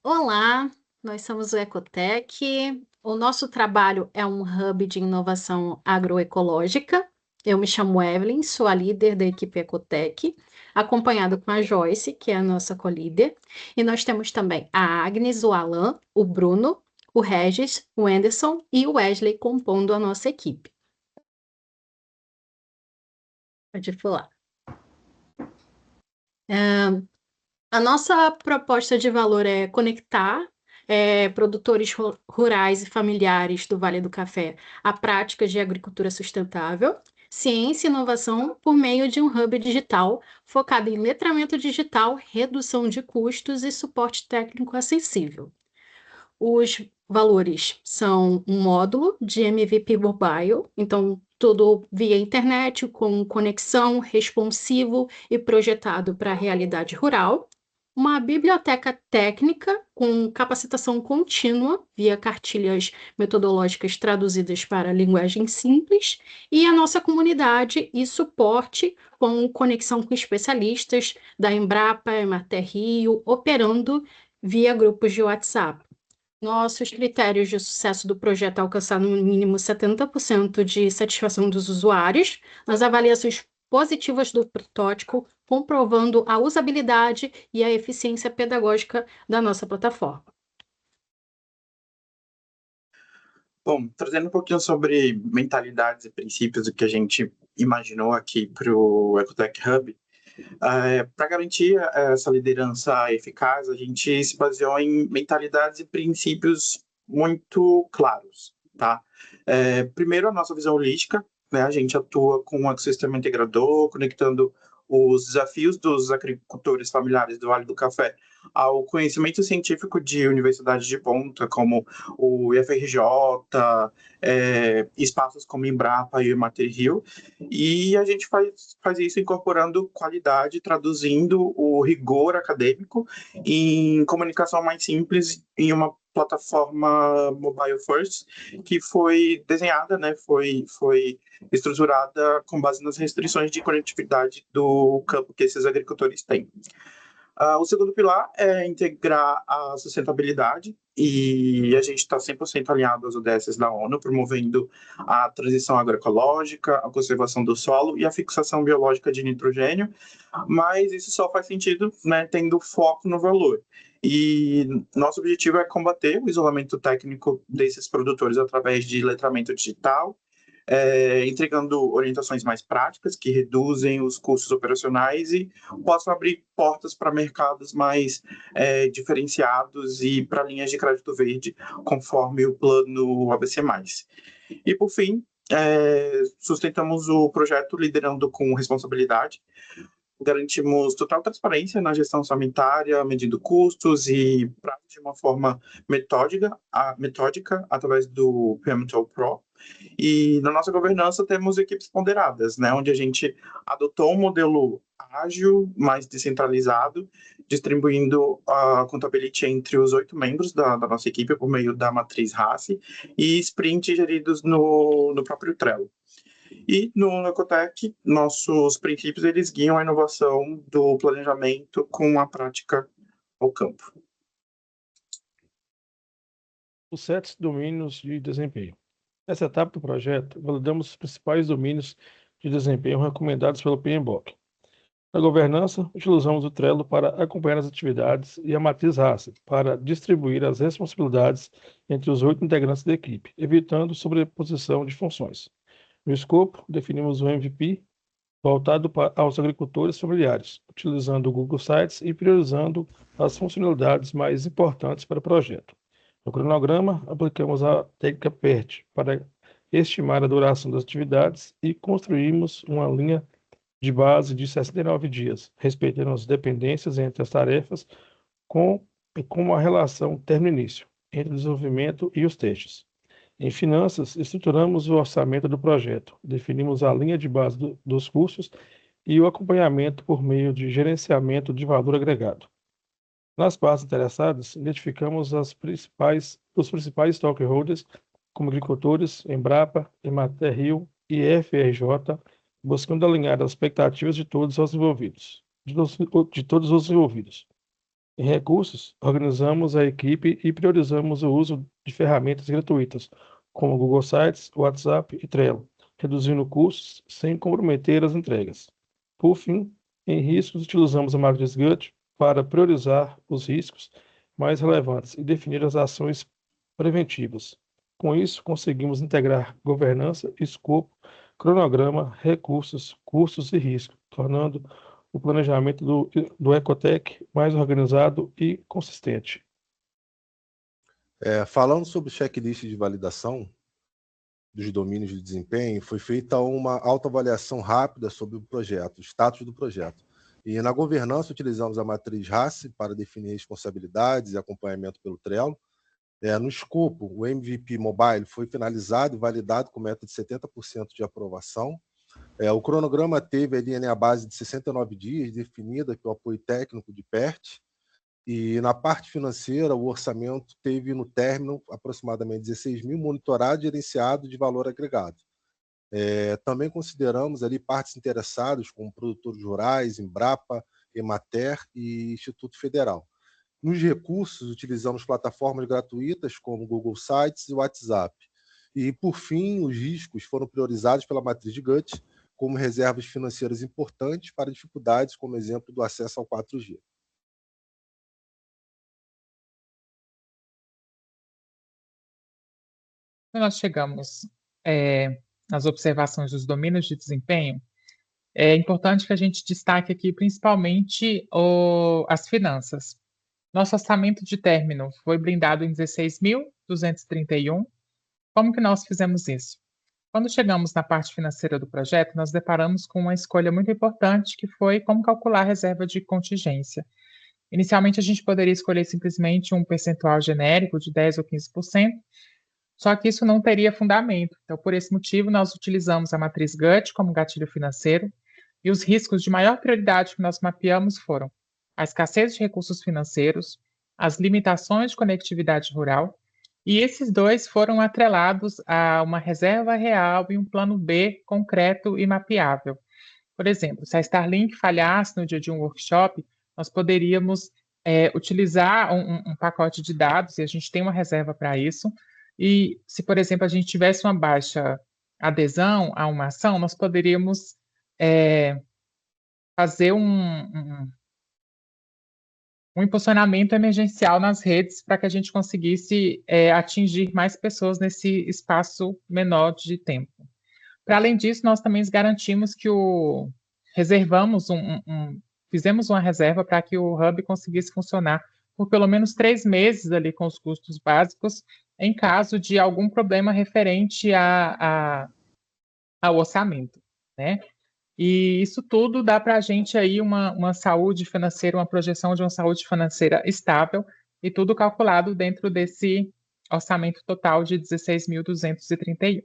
Olá, nós somos o Ecotec. O nosso trabalho é um hub de inovação agroecológica. Eu me chamo Evelyn, sou a líder da equipe Ecotec, acompanhada com a Joyce, que é a nossa co-líder. E nós temos também a Agnes, o Alan, o Bruno, o Regis, o Anderson e o Wesley compondo a nossa equipe. Pode falar. A nossa proposta de valor é conectar produtores rurais e familiares do Vale do Café a práticas de agricultura sustentável, ciência e inovação por meio de um hub digital focado em letramento digital, redução de custos e suporte técnico acessível. Os valores são um módulo de MVP Mobile, então tudo via internet, com conexão, responsivo e projetado para a realidade rural. Uma biblioteca técnica com capacitação contínua via cartilhas metodológicas traduzidas para linguagem simples e a nossa comunidade e suporte com conexão com especialistas da Embrapa, Emater Rio, operando via grupos de WhatsApp. Nossos critérios de sucesso do projeto é alcançar no mínimo 70% de satisfação dos usuários nas avaliações positivas do protótipo, comprovando a usabilidade e a eficiência pedagógica da nossa plataforma. Bom, trazendo um pouquinho sobre mentalidades e princípios do que a gente imaginou aqui para o Ecotech Hub, para garantir essa liderança eficaz, a gente se baseou em mentalidades e princípios muito claros, tá? Primeiro, a nossa visão holística, né? A gente atua com um ecossistema integrador, conectando os desafios dos agricultores familiares do Vale do Café ao conhecimento científico de universidades de ponta, como o IFRJ, espaços como Embrapa e o Emater Rio, e a gente faz isso incorporando qualidade, traduzindo o rigor acadêmico em comunicação mais simples em uma plataforma mobile first que foi desenhada, né, foi estruturada com base nas restrições de conectividade do campo que esses agricultores têm. O segundo pilar é integrar a sustentabilidade, e a gente está 100% alinhado às ODS da ONU, promovendo a transição agroecológica, a conservação do solo e a fixação biológica de nitrogênio, mas isso só faz sentido, né, tendo foco no valor. E nosso objetivo é combater o isolamento técnico desses produtores através de letramento digital, entregando orientações mais práticas que reduzem os custos operacionais e possam abrir portas para mercados mais diferenciados e para linhas de crédito verde, conforme o plano ABC+. E, por fim, sustentamos o projeto liderando com responsabilidade, garantimos total transparência na gestão orçamentária, medindo custos e prazos de uma forma metódica através do Pivotal Pro. E na nossa governança temos equipes ponderadas, né, onde a gente adotou um modelo ágil, mais descentralizado, distribuindo a accountability entre os 8 membros da nossa equipe por meio da matriz RACE e sprints geridos no próprio Trello. E no Ecotec, nossos princípios eles guiam a inovação do planejamento com a prática ao campo. Os 7 domínios de desempenho. Nessa etapa do projeto, validamos os principais domínios de desempenho recomendados pelo PMBOK. Na governança, utilizamos o Trello para acompanhar as atividades e a matriz RACE para distribuir as responsabilidades entre os 8 integrantes da equipe, evitando sobreposição de funções. No escopo, definimos o MVP voltado aos agricultores familiares, utilizando o Google Sites e priorizando as funcionalidades mais importantes para o projeto. No cronograma, aplicamos a técnica PERT para estimar a duração das atividades e construímos uma linha de base de 69 dias, respeitando as dependências entre as tarefas com a relação término-início, entre o desenvolvimento e os testes. Em finanças, estruturamos o orçamento do projeto, definimos a linha de base dos custos e o acompanhamento por meio de gerenciamento de valor agregado. Nas partes interessadas, identificamos os principais stakeholders, como agricultores, Embrapa, Emater Rio e FRJ, buscando alinhar as expectativas de todos os envolvidos. Em recursos, organizamos a equipe e priorizamos o uso de ferramentas gratuitas, como Google Sites, WhatsApp e Trello, reduzindo custos sem comprometer as entregas. Por fim, em riscos, utilizamos a matriz GUT para priorizar os riscos mais relevantes e definir as ações preventivas. Com isso, conseguimos integrar governança, escopo, cronograma, recursos, custos e risco, tornando o planejamento do Ecotec mais organizado e consistente. Falando sobre checklist de validação dos domínios de desempenho, foi feita uma autoavaliação rápida sobre o projeto, o status do projeto. E na governança utilizamos a matriz RACE para definir responsabilidades e acompanhamento pelo Trello. No escopo, o MVP Mobile foi finalizado e validado com meta de 70% de aprovação. O cronograma teve ali a base de 69 dias, definida pelo apoio técnico de PERT. E na parte financeira, o orçamento teve no término aproximadamente 16 mil monitorados e gerenciados de valor agregado. Também consideramos ali partes interessadas, como produtores rurais, Embrapa, Emater e Instituto Federal. Nos recursos, utilizamos plataformas gratuitas como Google Sites e WhatsApp. E, por fim, os riscos foram priorizados pela matriz de GUT, como reservas financeiras importantes para dificuldades, como exemplo do acesso ao 4G. Quando nós chegamos nas observações dos domínios de desempenho, é importante que a gente destaque aqui principalmente as finanças. Nosso orçamento de término foi blindado em 16.231. Como que nós fizemos isso? Quando chegamos na parte financeira do projeto, nós deparamos com uma escolha muito importante, que foi como calcular a reserva de contingência. Inicialmente, a gente poderia escolher simplesmente um percentual genérico de 10% ou 15%, só que isso não teria fundamento. Então, por esse motivo, nós utilizamos a matriz GUT como gatilho financeiro, e os riscos de maior prioridade que nós mapeamos foram a escassez de recursos financeiros, as limitações de conectividade rural, e esses dois foram atrelados a uma reserva real e um plano B concreto e mapeável. Por exemplo, se a Starlink falhasse no dia de um workshop, nós poderíamos utilizar um pacote de dados, e a gente tem uma reserva para isso. E se, por exemplo, a gente tivesse uma baixa adesão a uma ação, nós poderíamos fazer um impulsionamento emergencial nas redes para que a gente conseguisse atingir mais pessoas nesse espaço menor de tempo. Para além disso, nós também garantimos que fizemos uma reserva para que o Hub conseguisse funcionar por pelo menos 3 meses ali com os custos básicos, em caso de algum problema referente ao orçamento, né? E isso tudo dá para a gente aí uma saúde financeira, uma projeção de uma saúde financeira estável, e tudo calculado dentro desse orçamento total de 16.231.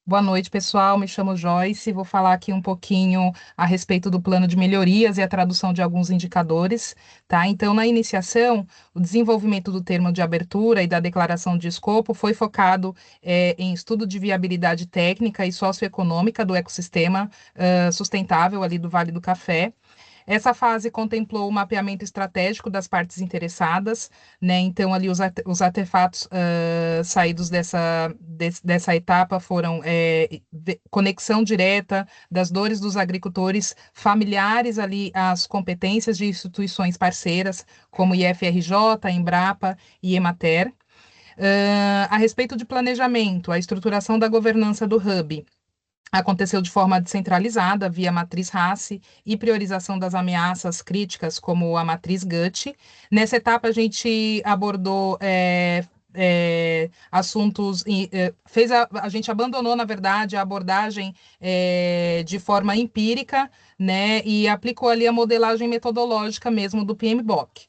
Boa noite, pessoal. Me chamo Joyce. Vou falar aqui um pouquinho a respeito do plano de melhorias e a tradução de alguns indicadores, tá? Então, na iniciação, o desenvolvimento do termo de abertura e da declaração de escopo foi focado em estudo de viabilidade técnica e socioeconômica do ecossistema sustentável ali do Vale do Café. Essa fase contemplou o mapeamento estratégico das partes interessadas, né? Então, ali os artefatos saídos dessa etapa foram conexão direta das dores dos agricultores familiares ali às competências de instituições parceiras, como IFRJ, Embrapa e Emater. A respeito de planejamento, a estruturação da governança do Hub aconteceu de forma descentralizada, via matriz RACE e priorização das ameaças críticas, como a matriz GUT. Nessa etapa, a gente abordou assuntos, a gente abandonou, na verdade, a abordagem de forma empírica, né, e aplicou ali a modelagem metodológica mesmo do PMBOK.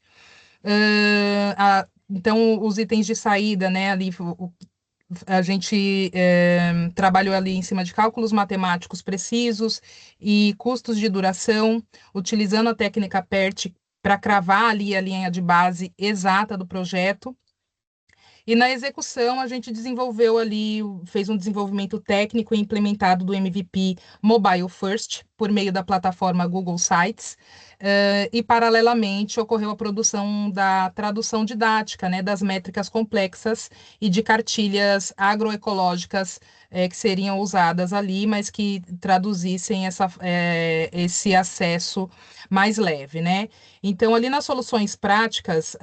Então, os itens de saída, né, ali a gente trabalhou ali em cima de cálculos matemáticos precisos e custos de duração, utilizando a técnica PERT para cravar ali a linha de base exata do projeto. E na execução, a gente desenvolveu ali, fez um desenvolvimento técnico e implementado do MVP Mobile First, por meio da plataforma Google Sites, e, paralelamente, ocorreu a produção da tradução didática, né, das métricas complexas e de cartilhas agroecológicas que seriam usadas ali, mas que traduzissem esse acesso mais leve, né? Então, ali nas soluções práticas,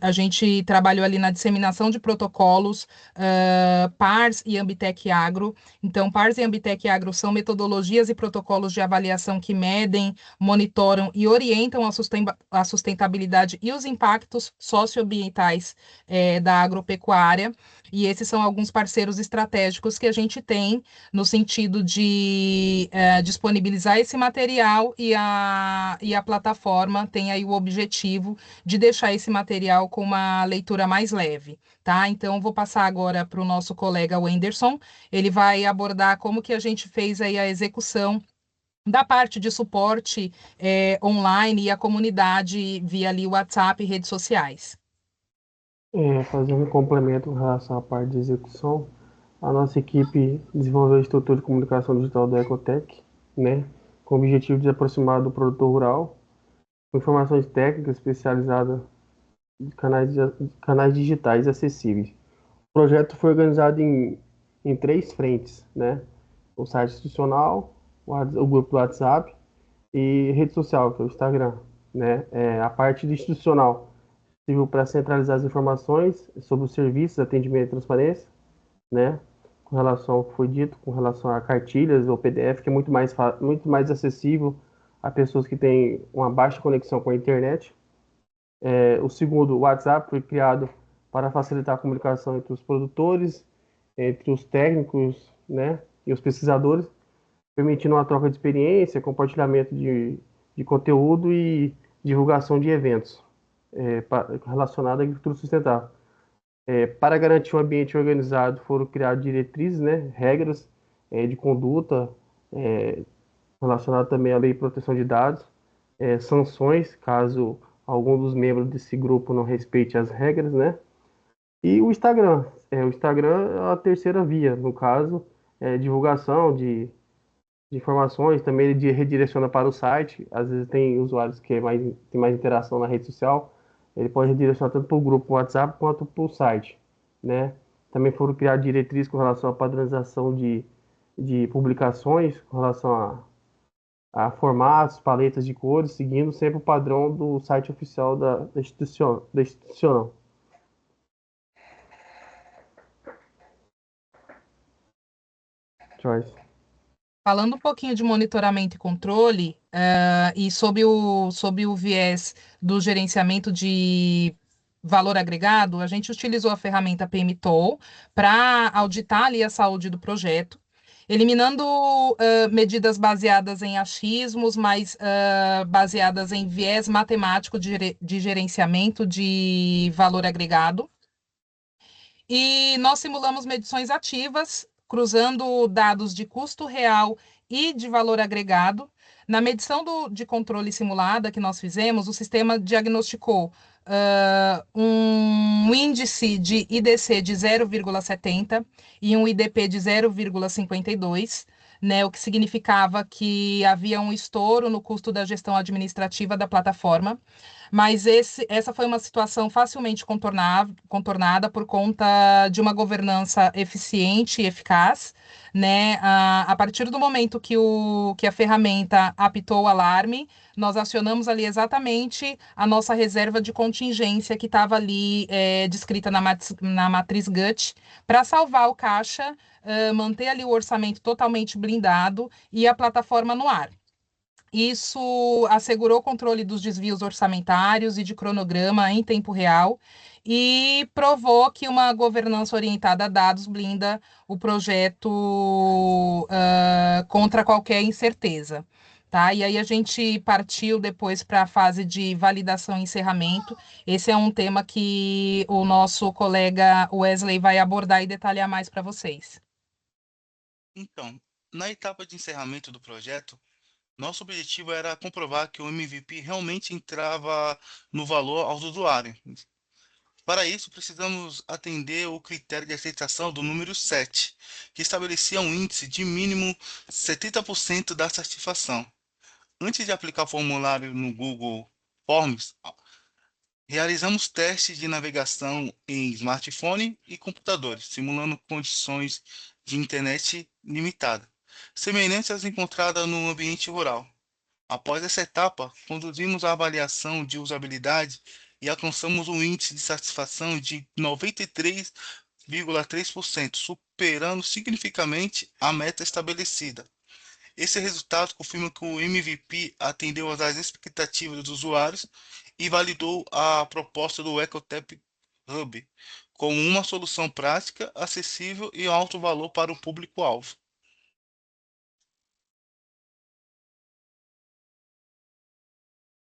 a gente trabalhou ali na disseminação de protocolos PARS e Ambitec Agro. Então, PARS e Ambitec Agro são metodologias e protocolos de avaliação que medem, monitoram e orientam a sustentabilidade e os impactos socioambientais da agropecuária. E esses são alguns parceiros estratégicos que a gente tem no sentido de disponibilizar esse material, e a plataforma tem aí o objetivo de deixar esse material com uma leitura mais leve, tá? Então, vou passar agora para o nosso colega Wenderson. Ele vai abordar como que a gente fez aí a execução da parte de suporte online e a comunidade via ali WhatsApp e redes sociais. Fazendo um complemento em relação à parte de execução, a nossa equipe desenvolveu a estrutura de comunicação digital da Ecotec, né, com o objetivo de aproximar do produtor rural, com informações técnicas especializadas de canais digitais acessíveis. O projeto foi organizado em 3 frentes, né, o site institucional, o grupo do WhatsApp e rede social, que é o Instagram, né. A parte institucional serviu para centralizar as informações sobre os serviços, atendimento e transparência, né? Com relação ao que foi dito, com relação a cartilhas ou PDF, que é muito mais acessível a pessoas que têm uma baixa conexão com a internet. O segundo, o WhatsApp, foi criado para facilitar a comunicação entre os produtores, entre os técnicos, né, e os pesquisadores, permitindo uma troca de experiência, compartilhamento de conteúdo e divulgação de eventos relacionados à agricultura sustentável. Para garantir um ambiente organizado, foram criadas diretrizes, né, regras de conduta relacionadas também à lei de proteção de dados, sanções, caso algum dos membros desse grupo não respeite as regras, né? E o Instagram. O Instagram é a terceira via, no caso, divulgação de informações, também ele redireciona para o site. Às vezes tem usuários que tem mais interação na rede social, ele pode redirecionar tanto para o grupo WhatsApp quanto para o site, né? Também foram criadas diretrizes com relação à padronização de publicações, com relação a formatos, paletas de cores, seguindo sempre o padrão do site oficial da instituição. Joyce. Falando um pouquinho de monitoramento e controle, e sob o viés do gerenciamento de valor agregado, a gente utilizou a ferramenta PMTOL para auditar ali a saúde do projeto, eliminando medidas baseadas em achismos, mas baseadas em viés matemático de gerenciamento de valor agregado. E nós simulamos medições ativas, cruzando dados de custo real e de valor agregado. Na medição de controle simulada que nós fizemos, o sistema diagnosticou um índice de IDC de 0,70 e um IDP de 0,52, né, o que significava que havia um estouro no custo da gestão administrativa da plataforma. Mas essa foi uma situação facilmente contornada por conta de uma governança eficiente e eficaz, né? A partir do momento que a ferramenta apitou o alarme, nós acionamos ali exatamente a nossa reserva de contingência que estava ali descrita na matriz GUT, para salvar o caixa, manter ali o orçamento totalmente blindado e a plataforma no ar. Isso assegurou o controle dos desvios orçamentários e de cronograma em tempo real e provou que uma governança orientada a dados blinda o projeto contra qualquer incerteza. Tá? E aí a gente partiu depois para a fase de validação e encerramento. Esse é um tema que o nosso colega Wesley vai abordar e detalhar mais para vocês. Então, na etapa de encerramento do projeto, nosso objetivo era comprovar que o MVP realmente entrava no valor ao usuário. Para isso, precisamos atender o critério de aceitação do número 7, que estabelecia um índice de mínimo 70% da satisfação. Antes de aplicar o formulário no Google Forms, realizamos testes de navegação em smartphone e computadores, simulando condições de internet limitada, semelhantes às encontradas no ambiente rural. Após essa etapa, conduzimos a avaliação de usabilidade e alcançamos um índice de satisfação de 93,3%, superando significativamente a meta estabelecida. Esse resultado confirma que o MVP atendeu às expectativas dos usuários e validou a proposta do Ecotech Hub como uma solução prática, acessível e alto valor para o público-alvo.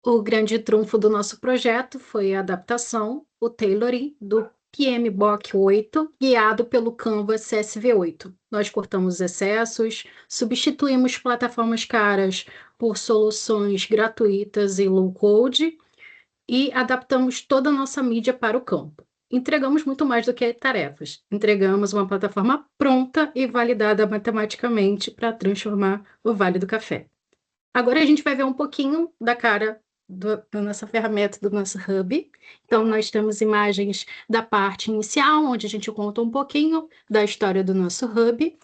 O grande trunfo do nosso projeto foi a adaptação, o tailoring do PMBOK 8, guiado pelo Canva CSV8. Nós cortamos excessos, substituímos plataformas caras por soluções gratuitas e low-code e adaptamos toda a nossa mídia para o campo. Entregamos muito mais do que tarefas. Entregamos uma plataforma pronta e validada matematicamente para transformar o Vale do Café. Agora a gente vai ver um pouquinho da cara da nossa ferramenta, do nosso hub. Então, nós temos imagens da parte inicial, onde a gente conta um pouquinho da história do nosso hub.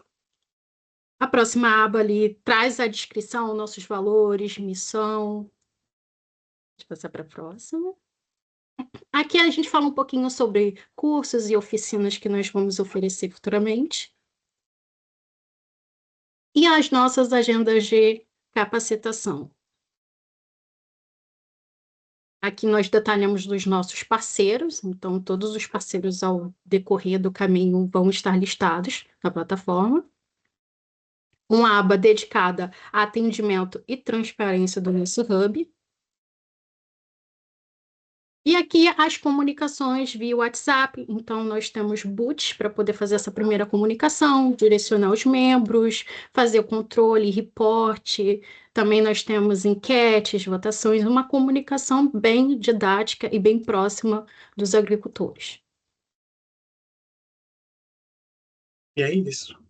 A próxima aba ali traz a descrição, nossos valores, missão. Deixa eu passar para a próxima. Aqui a gente fala um pouquinho sobre cursos e oficinas que nós vamos oferecer futuramente. E as nossas agendas de capacitação. Aqui nós detalhamos dos nossos parceiros, então todos os parceiros ao decorrer do caminho vão estar listados na plataforma. Uma aba dedicada a atendimento e transparência do nosso hub. E aqui as comunicações via WhatsApp, então nós temos bots para poder fazer essa primeira comunicação, direcionar os membros, fazer o controle, reporte. Também nós temos enquetes, votações, uma comunicação bem didática e bem próxima dos agricultores. E é isso.